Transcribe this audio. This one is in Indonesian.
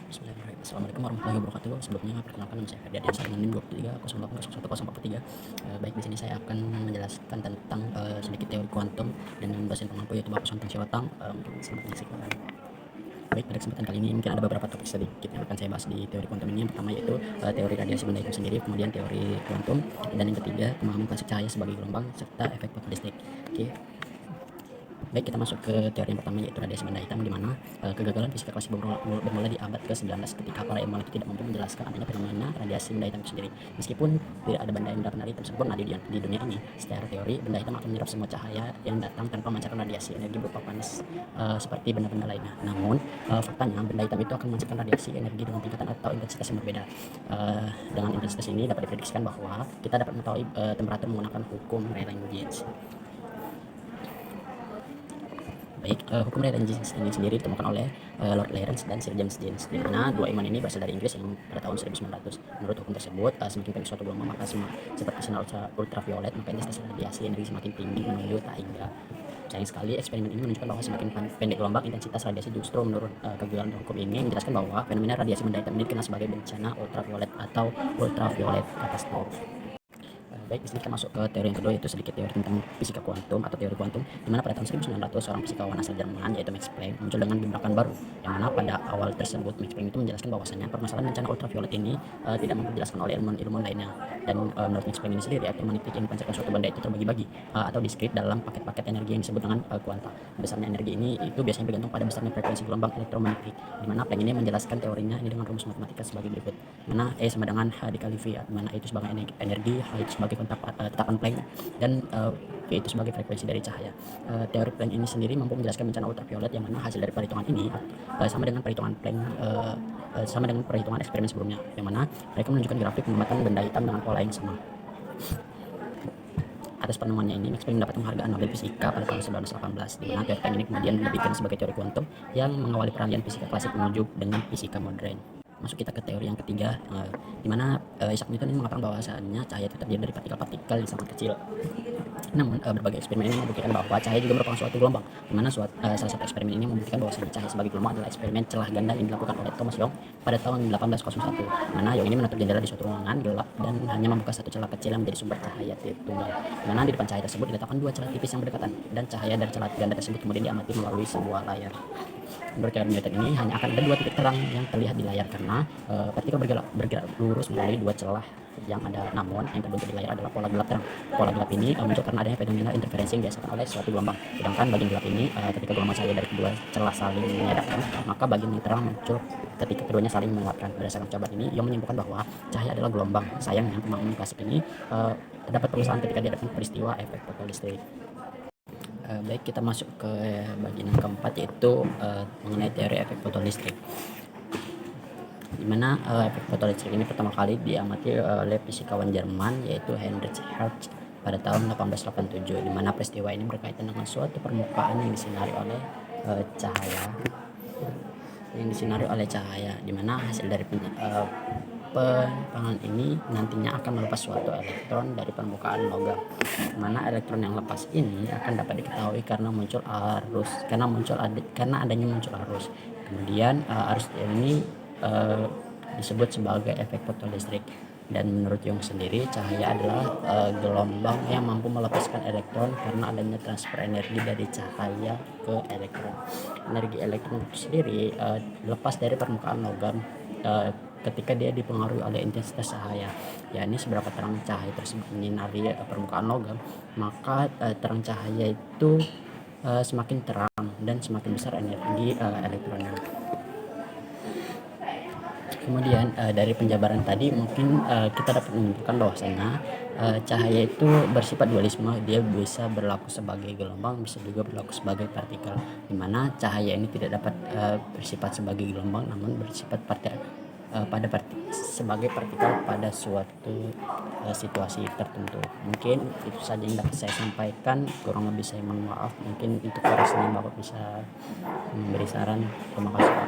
Bismillahirrahmanirrahim. Assalamualaikum warahmatullahi wabarakatuh. Sebelumnya perkenalkan nama saya Ferdian Ansar dengan NIM 2308011043. Baik, di sini saya akan menjelaskan tentang sedikit teori kuantum dengan dosen pengampu yaitu Bapak Sontang Siwatang. Selamat menyaksikan. Baik, pada kesempatan kali ini mungkin ada beberapa topik sedikit yang akan saya bahas di teori kuantum ini. Yang pertama yaitu teori radiasi benda itu sendiri, kemudian teori kuantum, dan yang ketiga pemahaman klasik cahaya sebagai gelombang serta efek fotolistrik. Oke. Baik, kita masuk ke teori yang pertama yaitu radiasi benda hitam, di mana kegagalan fisika klasik bermula di abad ke-19 ketika para ilmuwan itu tidak mampu menjelaskan adanya fenomena radiasi benda hitam itu sendiri. Meskipun tidak ada benda yang benar-benar hitam sempurna di dunia ini, secara teori benda hitam akan menyerap semua cahaya yang datang tanpa memancarkan radiasi energi berupa panas seperti benda-benda lainnya. Namun faktanya benda hitam itu akan menghasilkan radiasi energi dengan tingkatan atau intensitas yang berbeda. Dengan intensitas ini dapat diprediksikan bahwa kita dapat mengetahui temperatur menggunakan hukum Rayleigh-Jeans. Baik, hukum Rayleigh-Jeans ini sendiri ditemukan oleh Lord Lawrence dan Sir James Jeans, di mana dua ilmuwan ini berasal dari Inggris yang pada tahun 1900. Menurut hukum tersebut, semakin pendek suatu gelombang maka seperti sinar ultraviolet, maka intensitas radiasi energi semakin tinggi menuju tak hingga. Sayang sekali, eksperimen ini menunjukkan bahwa semakin pendek gelombang, intensitas radiasi justru menurun. Kegagalan hukum ini menjelaskan bahwa fenomena radiasi benda hitam ini dikenal sebagai bencana ultraviolet atau ultraviolet catastrophe. Baik, di sini kita masuk ke teori yang kedua yaitu sedikit teori tentang fisika kuantum atau teori kuantum, di mana pada tahun 1900 seorang fisikawan asal Jerman yaitu Max Planck muncul dengan gebrakan baru, yang mana pada awal tersebut Max Planck itu menjelaskan bahwasanya permasalahan bencana ultraviolet ini tidak mampu dijelaskan oleh ilmuwan lainnya. Dan menurut Max Planck ini sendiri, elektromagnetik yang dipancarkan suatu benda itu terbagi-bagi atau diskrit dalam paket-paket energi yang disebut dengan kuanta. Besarnya energi ini itu biasanya bergantung pada besarnya frekuensi gelombang elektromagnetik, di mana Planck ini menjelaskan teorinya ini dengan rumus matematika sebagai berikut, mana E sama dengan H dikali V, di mana E itu sebagai energi, H itu sebagai tetapan Planck, dan V itu sebagai frekuensi dari cahaya. Teori Planck ini sendiri mampu menjelaskan bencana ultraviolet, yang mana hasil dari perhitungan ini sama dengan perhitungan Planck, sama dengan perhitungan eksperimen sebelumnya, yang mana mereka menunjukkan grafik pengamatan benda hitam dengan pola yang sama. Atas penemuannya ini, Max Planck mendapat penghargaan Nobel Fisika pada tahun 1918, di mana teori Planck ini kemudian dibikin sebagai teori kuantum yang mengawali peralihan fisika klasik menuju dengan fisika modern. Masuk kita ke teori yang ketiga, di mana Isaac Newton ini mengatakan bahwasannya cahaya itu terdiri dari partikel-partikel yang sangat kecil. Namun berbagai eksperimen ini membuktikan bahwa cahaya juga merupakan suatu gelombang, di mana salah satu eksperimen ini membuktikan bahwasanya cahaya sebagai gelombang adalah eksperimen celah ganda yang dilakukan oleh Thomas Young pada tahun 1801, di mana Young ini menutup jendela di suatu ruangan gelap dan hanya membuka satu celah kecil yang menjadi sumber cahaya tunggal, di mana di depan cahaya tersebut diletakkan dua celah tipis yang berdekatan, dan cahaya dari celah ganda tersebut kemudian diamati melalui sebuah layar. Menurut teori Newton ini hanya akan ada dua titik terang yang terlihat di layar karena partikel bergerak lurus melalui dua celah yang ada. Namun yang terbentuk di layar adalah pola gelap terang. Pola gelap ini muncul karena adanya fenomena interferensi yang dihasilkan oleh suatu gelombang. Sedangkan bagian gelap ini ketika gelombang cahaya dari kedua celah saling menyadapkan, maka bagian yang terang muncul ketika keduanya saling menguatkan. Berdasarkan percobaan ini, Young menyimpulkan bahwa cahaya adalah gelombang. Sayangnya pemahaman klasik ini terdapat permasalahan ketika dihadapkan peristiwa efek fotolistrik. Baik, kita masuk ke bagian yang keempat yaitu mengenai teori efek fotolistrik, di mana efek fotolistrik ini pertama kali diamati oleh fisikawan Jerman yaitu Heinrich Hertz pada tahun 1887, di mana peristiwa ini berkaitan dengan suatu permukaan yang disinari oleh cahaya, di mana hasil dari pengembangan ini nantinya akan melepas suatu elektron dari permukaan logam, mana elektron yang lepas ini akan dapat diketahui karena adanya muncul arus. Kemudian arus ini disebut sebagai efek fotolistrik. Dan menurut Young sendiri, cahaya adalah gelombang yang mampu melepaskan elektron karena adanya transfer energi dari cahaya ke elektron. Energi elektron itu sendiri lepas dari permukaan logam ketika dia dipengaruhi oleh intensitas cahaya, yakni seberapa terang cahaya tersebut menyinari permukaan logam, maka terang cahaya itu semakin terang dan semakin besar energi elektronnya. Kemudian dari penjabaran tadi mungkin kita dapat menyimpulkan bahwasanya cahaya itu bersifat dualisme. Dia bisa berlaku sebagai gelombang, bisa juga berlaku sebagai partikel, di mana cahaya ini tidak dapat bersifat sebagai gelombang, namun bersifat sebagai partikel pada suatu situasi tertentu. Mungkin itu saja yang dapat saya sampaikan, kurang lebih saya mohon maaf. Mungkin untuk para Bapak bisa memberi saran. Terima kasih Pak.